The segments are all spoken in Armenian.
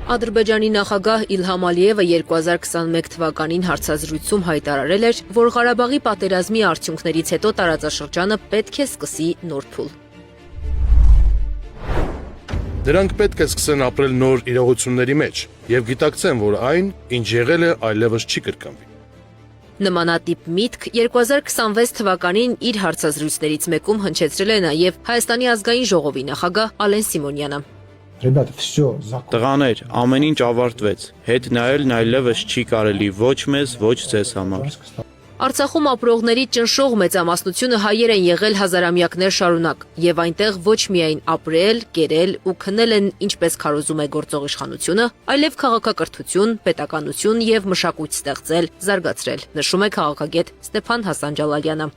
Ադրբեջանի նախագահ Իլհամ Ալիևը 2021 թվականին հարցազրույցում հայտարարել էր, որ Ղարաբաղի պատերազմի արդյունքներից հետո տարածաշրջանը պետք է սկսի նոր փուլ։ Նրանք պետք է սկսեն ապրել նոր իրողությունների մեջ եւ գիտակցեն, որ այն, ինչ եղել է, այլևս չի կրկնվի։ Նմանատիպ միտք 2026 թվականին իր հարցազրույցներից մեկում հնչեցրել է նաև Հայաստանի ազգային ժողովի նախագահ Ալեն Սիմոնյանը։ Տղաներ, ամեն ինչ ավարտվեց, հետ նայելն այլևս չի կարելի ոչ մեզ, ոչ ձեզ համար։ Արցախում ապրողների ճնշող մեծամասնությունը հայեր են եղել հազարամյակներ շարունակ եւ այնտեղ ոչ միայն ապրել, կերել ու քնել են, ինչպես քարոզում է գործող իշխանությունը, այլև քաղաքակրթություն, պետականություն եւ մշակույթ ստեղծել, զարգացրել, նշում է քաղաքագետ Ստեփան Հասան Ջալալյանը։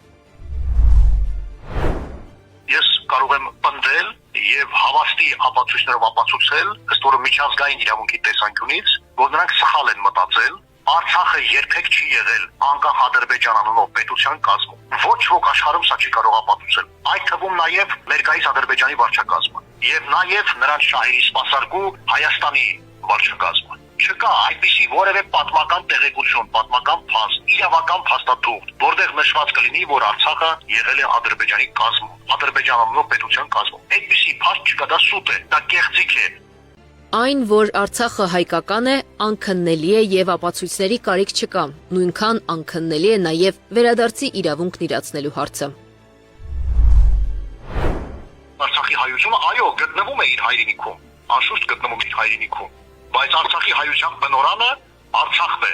Ես կարող եմ պնդել եւ հավաստի ապացույցներով ապացուցել, ըստ որը միջազգային իրավունքի տեսանկյունից, որ նրանք սխալ են մտածել, Արցախը երբեք չի եղել անկախ Ադրբեջան անունով պետության կազմում։ Ոչ ոք աշխարհում սա չի կարող ապացուցել։ Այդ թվում նաեւ ներկայիս Ադրբեջանի վարչակազմը եւ նաեւ նրանց շահերի սպասարկու Հայաստանի վարչակազմը։ Չկա այդպիսի որևէ պատմական տեղեկություն, պատմական փաստ, իրավական փաստաթուղթ, որտեղ նշված կլինի, որ Արցախը եղել է Ադրբեջանի կազմում, Ադրբեջան անունով պետության կազմում։ Այդպիսի փաստ չկա, դա սուտ է, դա կեղծիք է։ Այն, որ Արցախը հայկական է, անքննելի է եւ ապացույցների կարիք չկա։ Նույնքան անքննելի է նաեւ վերադարձի իրավունքն իրացնելու հարցը։ Արցախի հայությունը այո, գտնվում է իր հայրենիքում, անշուշտ գտնվում է իր հայրենիքում, բայց Արցախի հայության բնորանը Արցախն է,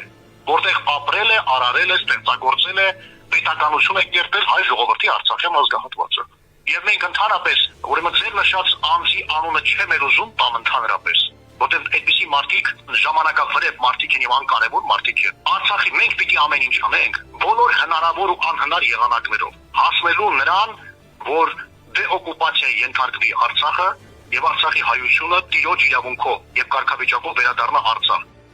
որտեղ ապրել է, արարել է, ստեղծագործել է, պետականություն է կերտել հայ ժողովրդի Արցախյան ազգահատվածը։ Եվ մենք ընդհանրապես, ուրեմն ձեր նշած անձի անունը չեմ ուզում տամ ընդհանրապես, որտեղ այդպիսի մարդիկ ժամանակավրեպ մարդիկ են եւ անկարևոր մարդիկ են։ Արցախի մենք պիտի ամեն ինչ անենք, բոլոր հնարավոր ու անհնար եղանակներով, հասնելու նրան, որ դեօկուպացիայի ենթարկվի Արցախը եւ Արցախի հայությունը տիրոջ իրավունքով եւ կարգավիճակով վերադառնա Արցախ։